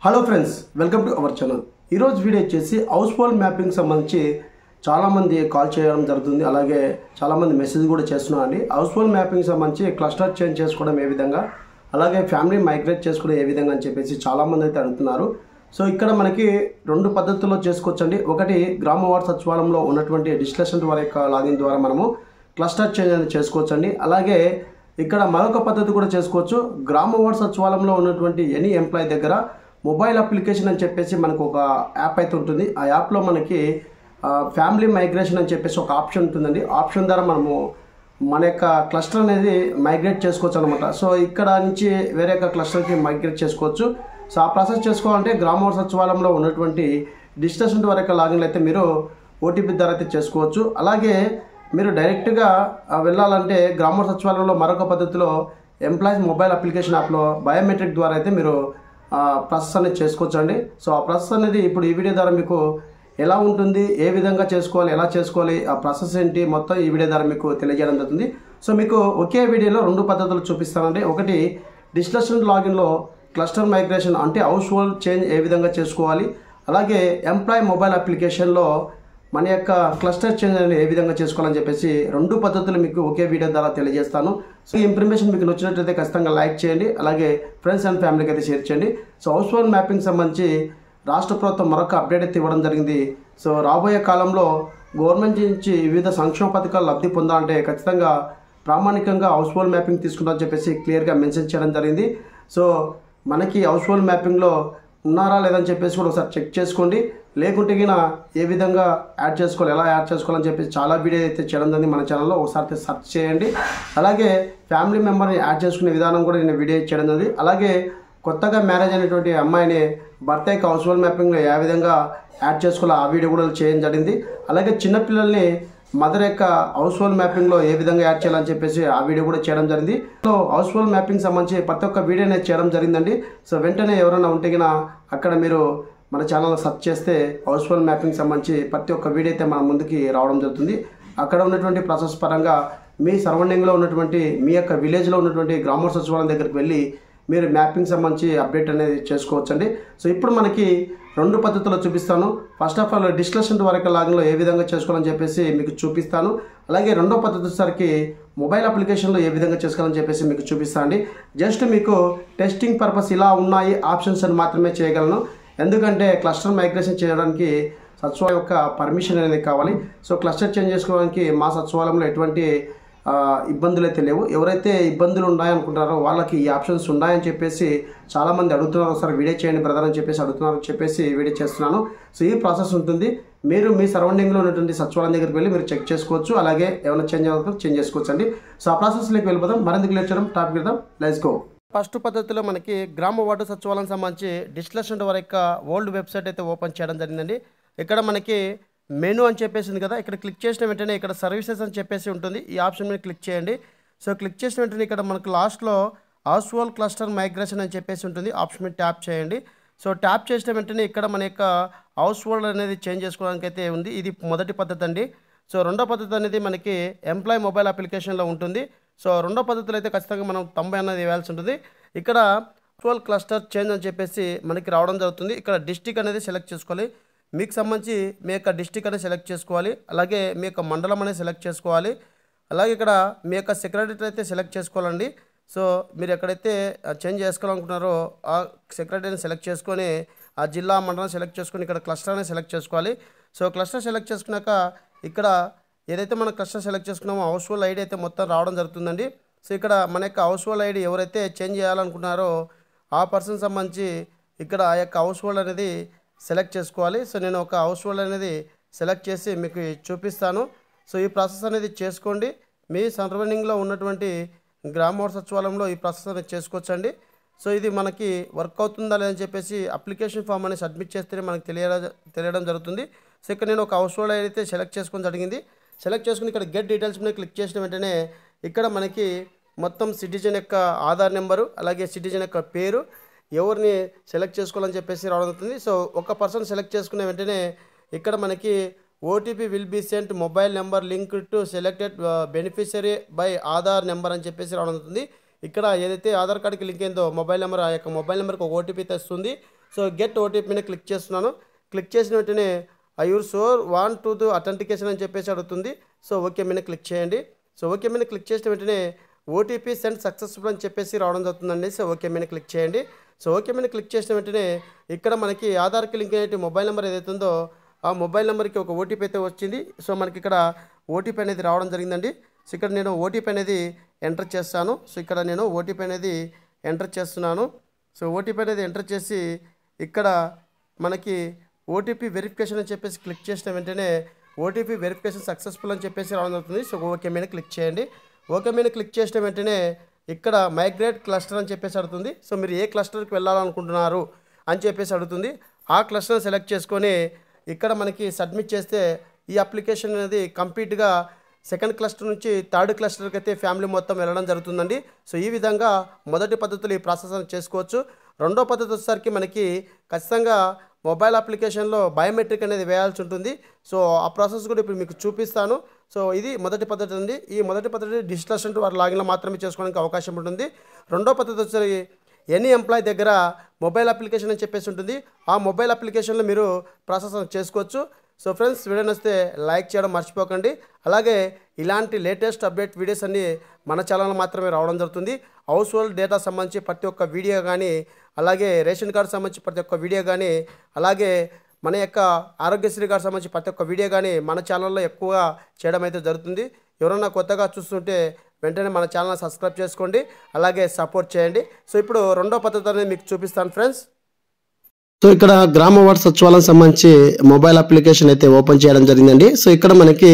Hello friends, welcome to our channel. ఈరోజు video వచ్చేసి house hold mapping సంబంధించి చాలామంది కాల్ చేయడం జరుగుతుంది. అలాగే చాలామంది మెసేజ్ కూడా చేస్తున్నారండి. హౌస్ హోల్డ్ మ్యాపింగ్ సంబంధించి క్లస్టర్ చేంజ్ చేసుకోవడం ఏ విధంగా, అలాగే ఫ్యామిలీ మైగ్రేట్ చేసుకోవడం ఏ విధంగా అని చెప్పేసి చాలామంది అయితే అడుగుతున్నారు. సో ఇక్కడ మనకి రెండు పద్ధతుల్లో చేసుకోవచ్చండి. ఒకటి గ్రామ వార్డు సచివాలయంలో ఉన్నటువంటి డిజిటల్ వారి యొక్క లాగిన్ ద్వారా మనము క్లస్టర్ చేంజ్ అనేది చేసుకోవచ్చండి. అలాగే ఇక్కడ మరొక పద్ధతి కూడా చేసుకోవచ్చు. గ్రామ వార్డు సచివాలయంలో ఉన్నటువంటి ఎనీ ఎంప్లాయీ దగ్గర మొబైల్ అప్లికేషన్ అని చెప్పేసి మనకు ఒక యాప్ అయితే ఉంటుంది. ఆ యాప్లో మనకి ఫ్యామిలీ మైగ్రేషన్ అని చెప్పేసి ఒక ఆప్షన్ ఉంటుందండి. ఆప్షన్ ద్వారా మనము మన యొక్క క్లస్టర్ అనేది మైగ్రేట్ చేసుకోవచ్చు అనమాట. సో ఇక్కడ నుంచి వేరే యొక్క క్లస్టర్కి మైగ్రేట్ చేసుకోవచ్చు. సో ఆ ప్రాసెస్ చేసుకోవాలంటే గ్రామ వార్డు సచివాలయంలో ఉన్నటువంటి డిజిటల్ వారి యొక్క లాగిన్లు అయితే మీరు ఓటీపీ ద్వారా అయితే చేసుకోవచ్చు. అలాగే మీరు డైరెక్ట్గా వెళ్ళాలంటే గ్రామ వార్డు సచివాలయంలో మరొక పద్ధతిలో ఎంప్లాయీస్ మొబైల్ అప్లికేషన్ యాప్లో బయోమెట్రిక్ ద్వారా అయితే మీరు ప్రాసెస్ అనేది చేసుకోవచ్చండి. సో ఆ ప్రాసెస్ అనేది ఇప్పుడు ఈ వీడియో ద్వారా మీకు ఎలా ఉంటుంది, ఏ విధంగా చేసుకోవాలి, ఎలా చేసుకోవాలి, ఆ ప్రాసెస్ ఏంటి మొత్తం ఈ వీడియో ద్వారా మీకు తెలియజేయడం జరుగుతుంది. సో మీకు ఒకే వీడియోలో రెండు పద్ధతులు చూపిస్తానండి. ఒకటి డిజిటల్ లాగిన్లో క్లస్టర్ మైగ్రేషన్ అంటే హౌస్ హోల్డ్ చేంజ్ ఏ విధంగా చేసుకోవాలి, అలాగే ఎంప్లాయీ మొబైల్ అప్లికేషన్లో మన యొక్క క్లస్టర్ చేంజ్ అనేది ఏ విధంగా చేసుకోవాలని చెప్పేసి రెండు పద్ధతులు మీకు ఒకే వీడియో ద్వారా తెలియజేస్తాను. సో ఈ ఇన్ఫర్మేషన్ మీకు నచ్చినట్లయితే ఖచ్చితంగా లైక్ చేయండి, అలాగే ఫ్రెండ్స్ అండ్ ఫ్యామిలీకి అయితే షేర్ చేయండి. సో హౌస్ హోల్డ్ మ్యాపింగ్ సంబంధించి రాష్ట్ర ప్రభుత్వం మరొక అప్డేట్ అయితే ఇవ్వడం జరిగింది. సో రాబోయే కాలంలో గవర్నమెంట్ నుంచి వివిధ సంక్షేమ పథకాలు లబ్ధి పొందాలంటే ఖచ్చితంగా ప్రామాణికంగా హౌస్ హోల్డ్ మ్యాపింగ్ తీసుకుంటామని చెప్పేసి క్లియర్గా మెన్షన్ చేయడం జరిగింది. సో మనకి హౌస్ హోల్డ్ మ్యాపింగ్లో ఉన్నారా లేదని చెప్పేసి కూడా ఒకసారి చెక్ చేసుకోండి. లేకుంటే గిన ఏ విధంగా యాడ్ చేసుకోవాలి, ఎలా యాడ్ చేసుకోవాలని చెప్పేసి చాలా వీడియో అయితే చేయడం జరిగింది మన ఛానల్లో. ఒకసారి సెర్చ్ చేయండి. అలాగే ఫ్యామిలీ మెంబర్ని యాడ్ చేసుకునే విధానం కూడా నేను వీడియో చేయడం జరిగింది. అలాగే కొత్తగా మ్యారేజ్ అయినటువంటి అమ్మాయిని భర్త యొక్క హౌస్ హోల్డ్ మ్యాపింగ్లో ఏ విధంగా యాడ్ చేసుకోవాలో ఆ వీడియో కూడా చేయడం జరిగింది. అలాగే చిన్నపిల్లల్ని మదర్ యొక్క హౌస్ హోల్డ్ మ్యాపింగ్లో ఏ విధంగా యాడ్ చేయాలని చెప్పేసి ఆ వీడియో కూడా చేయడం జరిగింది. సో హౌస్ హోల్డ్ మ్యాపింగ్ సంబంధించి ప్రతి ఒక్క వీడియో అనేది చేయడం జరిగిందండి. సో వెంటనే ఎవరైనా ఉంటే గిన అక్కడ మీరు మన ఛానల్లో సెర్చ్ చేస్తే హౌస్ హోల్డ్ మ్యాపింగ్ సంబంధించి ప్రతి ఒక్క వీడియో అయితే మన ముందుకి రావడం జరుగుతుంది. అక్కడ ఉన్నటువంటి ప్రాసెస్ పరంగా మీ సరౌండింగ్లో ఉన్నటువంటి మీ యొక్క విలేజ్లో ఉన్నటువంటి గ్రామ వార్డు సచివాలయం దగ్గరికి వెళ్ళి మీరు మ్యాపింగ్ సంబంధించి అప్డేట్ అనేది చేసుకోవచ్చండి. సో ఇప్పుడు మనకి రెండు పద్ధతుల్లో చూపిస్తాను. ఫస్ట్ ఆఫ్ ఆల్ డిజిటల్ వరకు లాగిన్లో ఏ విధంగా చేసుకోవాలని చెప్పేసి మీకు చూపిస్తాను. అలాగే రెండో పద్ధతి వచ్చేసరికి మొబైల్ అప్లికేషన్లో ఏ విధంగా చేసుకోవాలని చెప్పేసి మీకు చూపిస్తాను అండి. జస్ట్ మీకు టెస్టింగ్ పర్పస్ ఇలా ఉన్నాయి ఆప్షన్స్ అని మాత్రమే చేయగలను. ఎందుకంటే క్లస్టర్ మైగ్రేషన్ చేయడానికి సచివాలయం యొక్క పర్మిషన్ అనేది కావాలి. సో క్లస్టర్ చేంజ్ చేసుకోవడానికి మా సచివాలయంలో ఎటువంటి ఇబ్బందులు అయితే లేవు. ఎవరైతే ఇబ్బందులు ఉన్నాయనుకుంటారో వాళ్ళకి ఈ ఆప్షన్స్ ఉన్నాయని చెప్పేసి చాలామంది అడుగుతున్నారు. ఒకసారి వీడియో చేయండి బ్రదర్ అని చెప్పేసి అడుగుతున్నారు చెప్పేసి వీడియో చేస్తున్నాను. సో ఈ ప్రాసెస్ ఉంటుంది. మీరు మీ సరౌండింగ్లో ఉన్నటువంటి సచివాలయం దగ్గరికి వెళ్ళి మీరు చెక్ చేసుకోవచ్చు. అలాగే ఏమైనా చేంజ్ చేసుకోవచ్చు అండి. సో ఆ ప్రాసెస్లోకి వెళ్ళిపోదాం. మరింత క్లియర్ చేయడం టాపిక్ ఇద్దాం. Let's go. ఫస్ట్ పద్ధతిలో మనకి గ్రామ వార్డు సచివాలయం సంబంధించి డిజిటల్ వారి యొక్క ఓల్డ్ వెబ్సైట్ అయితే ఓపెన్ చేయడం జరిగిందండి. ఇక్కడ మనకి మెనూ అని చెప్పేసి ఉంది కదా, ఇక్కడ క్లిక్ చేసిన వెంటనే ఇక్కడ సర్వీసెస్ అని చెప్పేసి ఉంటుంది. ఈ ఆప్షన్ మీద క్లిక్ చేయండి. సో క్లిక్ చేసిన వెంటనే ఇక్కడ మనకు లాస్ట్లో హౌస్ హోల్డ్ క్లస్టర్ మైగ్రేషన్ అని చెప్పేసి ఉంటుంది. ఆప్షన్ మీద ట్యాప్ చేయండి. సో ట్యాప్ చేసిన వెంటనే ఇక్కడ మన యొక్క హౌస్ హోల్డ్ అనేది చేంజ్ చేసుకోవడానికి అయితే ఉంది. ఇది మొదటి పద్ధతి అండి. సో రెండో పద్ధతి అనేది మనకి ఎంప్లాయీ మొబైల్ అప్లికేషన్లో ఉంటుంది. సో రెండో పద్ధతిలో అయితే ఖచ్చితంగా మనం 90 అనేది వేయాల్సి ఉంటుంది. ఇక్కడ హౌస్ హోల్డ్ క్లస్టర్ చేంజ్ అని చెప్పేసి మనకి రావడం జరుగుతుంది. ఇక్కడ డిస్ట్రిక్ట్ అనేది సెలెక్ట్ చేసుకోవాలి. మీకు సంబంధించి మీ యొక్క డిస్ట్రిక్ట్ అనేది సెలెక్ట్ చేసుకోవాలి. అలాగే మీ యొక్క మండలం అనేది సెలెక్ట్ చేసుకోవాలి. అలాగే ఇక్కడ మీ యొక్క సెక్రటరీ అయితే సెలెక్ట్ చేసుకోవాలండి. సో మీరు ఎక్కడైతే చేంజ్ చేసుకోవాలనుకుంటున్నారో ఆ సెక్రటరీని సెలెక్ట్ చేసుకొని ఆ జిల్లా మండలం సెలెక్ట్ చేసుకొని ఇక్కడ క్లస్టర్ అనేది సెలెక్ట్ చేసుకోవాలి. సో క్లస్టర్ సెలెక్ట్ చేసుకున్నాక ఇక్కడ ఏదైతే మనం క్లస్టర్ సెలెక్ట్ చేసుకున్నామో హౌస్ హోల్డ్ ఐడి అయితే మొత్తం రావడం జరుగుతుందండి. సో ఇక్కడ మన యొక్క హౌస్ హోల్డ్ ఐడి ఎవరైతే చేంజ్ చేయాలనుకుంటున్నారో ఆ పర్సన్ సంబంధించి ఇక్కడ ఆ యొక్క హౌస్ హోల్డ్ అనేది సెలెక్ట్ చేసుకోవాలి. సో నేను ఒక హౌస్ హోల్డ్ అనేది సెలెక్ట్ చేసి మీకు చూపిస్తాను. సో ఈ ప్రాసెస్ అనేది చేసుకోండి. మీ సరౌండింగ్లో ఉన్నటువంటి గ్రామ వార్డు సచివాలయంలో ఈ ప్రాసెస్ అనేది చేసుకోవచ్చండి. సో ఇది మనకి వర్క్ అవుతుందా లేదని చెప్పేసి అప్లికేషన్ ఫామ్ అనేది సబ్మిట్ చేస్తేనే మనకు తెలియడం జరుగుతుంది. సో ఇక్కడ నేను ఒక హౌస్ హోల్డ్ అయితే సెలెక్ట్ చేసుకొని జరిగింది. సెలెక్ట్ చేసుకుని ఇక్కడ గెట్ డీటెయిల్స్ మీద క్లిక్ చేసిన వెంటనే ఇక్కడ మనకి మొత్తం సిటిజన్ యొక్క ఆధార్ నెంబరు, అలాగే సిటిజన్ యొక్క పేరు, ఎవరిని సెలెక్ట్ చేసుకోవాలని చెప్పేసి రావడం అవుతుంది. సో ఒక పర్సన్ సెలెక్ట్ చేసుకునే వెంటనే ఇక్కడ మనకి OTP will be sent mobile number link to selected beneficiary by Aadhaar number అని చెప్పేసి రావడం అవుతుంది. ఇక్కడ ఏదైతే ఆధార్ కార్డుకి లింక్ అయిందో మొబైల్ నెంబర్, ఆ యొక్క మొబైల్ నెంబర్కి ఒక ఓటీపీ తెస్తుంది. సో గెట్ ఓటీపీ మీద క్లిక్ చేస్తున్నాను. క్లిక్ చేసిన వెంటనే you're sure want to do authentication అని చెప్పేసి అడుగుతుంది. సో ఓకే మీద క్లిక్ చేయండి. సో ఓకే మీద క్లిక్ చేసిన వెంటనే ఓటీపీ సెండ్ సక్సెస్ఫుల్ అని చెప్పేసి రావడం జరుగుతుందండి. సో ఓకే మీద క్లిక్ చేయండి. సో ఓకే మీద క్లిక్ చేసిన వెంటనే ఇక్కడ మనకి ఆధార్కి లింక్ అయిన మొబైల్ నెంబర్ ఏదైతే ఉందో ఆ మొబైల్ నెంబర్కి ఒక ఓటీపీ అయితే వచ్చింది. సో మనకి ఇక్కడ ఓటీపీ అనేది రావడం జరిగిందండి. సో ఇక్కడ నేను ఓటీపీ అనేది ఎంటర్ చేస్తాను. సో ఇక్కడ నేను ఓటీపీ అనేది ఎంటర్ చేస్తున్నాను. సో ఓటీపీ అనేది ఎంటర్ చేసి ఇక్కడ మనకి ఓటీపీ వెరిఫికేషన్ అని చెప్పేసి క్లిక్ చేసిన వెంటనే ఓటీపీ వెరిఫికేషన్ సక్సెస్ఫుల్ అని చెప్పేసి రావడం జరుగుతుంది. సో ఓకే మీద క్లిక్ చేయండి. ఓకే మీద క్లిక్ చేసిన వెంటనే ఇక్కడ మైగ్రేట్ క్లస్టర్ అని చెప్పేసి అడుగుతుంది. సో మీరు ఏ క్లస్టర్కి వెళ్ళాలనుకుంటున్నారు అని చెప్పేసి అడుగుతుంది. ఆ క్లస్టర్ని సెలెక్ట్ చేసుకొని ఇక్కడ మనకి సబ్మిట్ చేస్తే ఈ అప్లికేషన్ అనేది కంప్లీట్గా సెకండ్ క్లస్టర్ నుంచి థర్డ్ క్లస్టర్కి అయితే ఫ్యామిలీ మొత్తం వెళ్ళడం జరుగుతుందండి. సో ఈ విధంగా మొదటి పద్ధతిలో ఈ ప్రాసెస్ అని చేసుకోవచ్చు. రెండో పద్ధతి వచ్చేసరికి మనకి ఖచ్చితంగా మొబైల్ అప్లికేషన్లో బయోమెట్రిక్ అనేది వేయాల్సి ఉంటుంది. సో ఆ ప్రాసెస్ కూడా ఇప్పుడు మీకు చూపిస్తాను. సో ఇది మొదటి పద్ధతి అండి. ఈ మొదటి పద్ధతి డిజిటల్ అసిస్టెంట్ వారి లాగిన్లో మాత్రమే చేసుకోవడానికి అవకాశం ఉంటుంది. రెండో పద్ధతి వచ్చేసరికి ఎనీ ఎంప్లాయీ దగ్గర మొబైల్ అప్లికేషన్ అని చెప్పేసి ఉంటుంది. ఆ మొబైల్ అప్లికేషన్లో మీరు ప్రాసెస్ చేసుకోవచ్చు. సో ఫ్రెండ్స్, వీడియో నచ్చితే లైక్ చేయడం మర్చిపోకండి. అలాగే ఇలాంటి లేటెస్ట్ అప్డేట్ వీడియోస్ అన్నీ మన ఛానల్ మాత్రమే రావడం జరుగుతుంది. హౌస్ హోల్డ్ డేటా సంబంధించి ప్రతి ఒక్క వీడియో కానీ, అలాగే రేషన్ కార్డు సంబంధించి ప్రతి ఒక్క వీడియో కానీ, అలాగే మన యొక్క ఆరోగ్యశ్రీ కార్డు సంబంధించి ప్రతి ఒక్క వీడియో కానీ మన ఛానల్లో ఎక్కువగా చేయడం అయితే జరుగుతుంది. ఎవరన్నా కొత్తగా చూస్తుంటే వెంటనే మన ఛానల్ సబ్స్క్రైబ్ చేసుకోండి, అలాగే సపోర్ట్ చేయండి. సో ఇప్పుడు రెండో పద్ధతి అనేది మీకు చూపిస్తాను ఫ్రెండ్స్. సో ఇక్కడ గ్రామ వార్డు సచివాలయం సంబంధించి మొబైల్ అప్లికేషన్ అయితే ఓపెన్ చేయడం జరిగిందండి. సో ఇక్కడ మనకి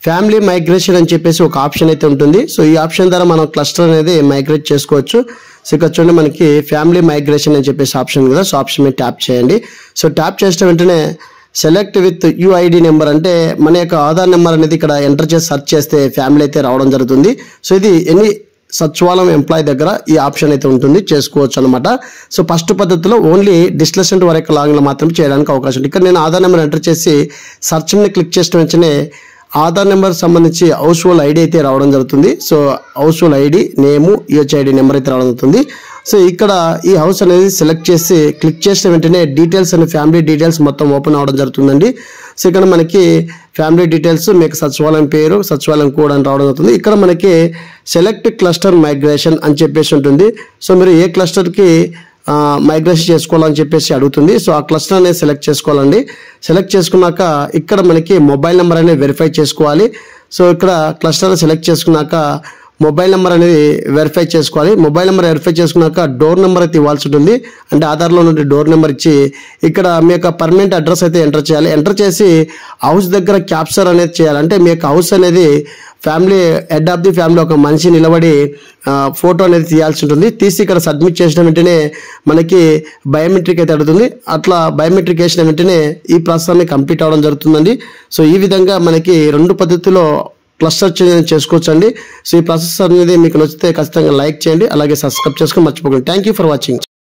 ఫ్యామిలీ మైగ్రేషన్ అని చెప్పేసి ఒక ఆప్షన్ అయితే ఉంటుంది. సో ఈ ఆప్షన్ ద్వారా మనం క్లస్టర్ అనేది మైగ్రేట్ చేసుకోవచ్చు. సో ఇక్కడ చూడండి మనకి ఫ్యామిలీ మైగ్రేషన్ అని చెప్పేసి ఆప్షన్ కదా. సో ఆప్షన్ మీద ట్యాప్ చేయండి. సో ట్యాప్ చేసిన వెంటనే సెలెక్ట్ విత్ యూఐడి నెంబర్ అంటే మన యొక్క ఆధార్ నెంబర్ అనేది ఇక్కడ ఎంటర్ చేసి సెర్చ్ చేస్తే ఫ్యామిలీ అయితే రావడం జరుగుతుంది. సో ఇది ఎన్ని సచివాలయం ఎంప్లాయీ దగ్గర ఈ ఆప్షన్ అయితే ఉంటుంది, చేసుకోవచ్చు అనమాట. సో ఫస్ట్ పద్ధతిలో ఓన్లీ డిజిటల్ అసిస్టెంట్ వారి యొక్క లాగిన్లో మాత్రమే చేయడానికి అవకాశం ఉంది. ఇక్కడ నేను ఆధార్ నెంబర్ ఎంటర్ చేసి సెర్చ్ మీద క్లిక్ చేసిన వెంటనే ఆధార్ నెంబర్ సంబంధించి హౌస్ హోల్డ్ ఐడి అయితే రావడం జరుగుతుంది. సో హౌస్ హోల్డ్ ఐడి, నేము, యూహెచ్ఐడి నెంబర్ అయితే రావడం జరుగుతుంది. సో ఇక్కడ ఈ హౌస్ అనేది సెలెక్ట్ చేసి క్లిక్ చేసిన వెంటనే డీటెయిల్స్ అనే ఫ్యామిలీ డీటెయిల్స్ మొత్తం ఓపెన్ అవ్వడం జరుగుతుందండి. సో ఇక్కడ మనకి ఫ్యామిలీ డీటెయిల్స్, మీకు సచివాలయం పేరు, సచివాలయం కోడ్ అని రావడం జరుగుతుంది. ఇక్కడ మనకి సెలెక్ట్ క్లస్టర్ మైగ్రేషన్ అని చెప్పేసి ఉంటుంది. సో మీరు ఏ క్లస్టర్కి మైగ్రేషన్ చేసుకోవాలని చెప్పేసి అడుగుతుంది. సో ఆ క్లస్టర్ అనేది సెలెక్ట్ చేసుకోవాలండి. సెలెక్ట్ చేసుకున్నాక ఇక్కడ మనకి మొబైల్ నెంబర్ అనేది వెరిఫై చేసుకోవాలి. సో ఇక్కడ క్లస్టర్ సెలెక్ట్ చేసుకున్నాక మొబైల్ నెంబర్ అనేది వెరిఫై చేసుకోవాలి. మొబైల్ నెంబర్ వెరిఫై చేసుకున్నాక డోర్ నెంబర్ అయితే ఇవ్వాల్సి ఉంటుంది. అంటే ఆధార్లో నుండి డోర్ నెంబర్ ఇచ్చి ఇక్కడ మీ యొక్క పర్మనెంట్ అడ్రస్ అయితే ఎంటర్ చేయాలి. ఎంటర్ చేసి హౌస్ దగ్గర క్యాప్చర్ అనేది చేయాలి. అంటే మీ యొక్క హౌస్ అనేది family head of the family ఒక మనిషి నిలబడి ఫోటో అనేది తీయాల్సి ఉంటుంది. తీసి ఇక్కడ సబ్మిట్ చేసిన వెంటనే మనకి బయోమెట్రిక్ అయితే అడుగుతుంది. అట్లా బయోమెట్రిక్ వేసిన వెంటనే ఈ ప్రాసెస్ అనేది కంప్లీట్ అవ్వడం జరుగుతుందండి. సో ఈ విధంగా మనకి రెండు పద్ధతిలో క్లస్టర్ చేంజ్ చేసుకోవచ్చండి. సో ఈ ప్రాసెస్ అనేది మీకు నచ్చితే ఖచ్చితంగా లైక్ చేయండి, అలాగే సబ్స్క్రైబ్ చేసుకొని మర్చిపోకండి. Thank you for watching.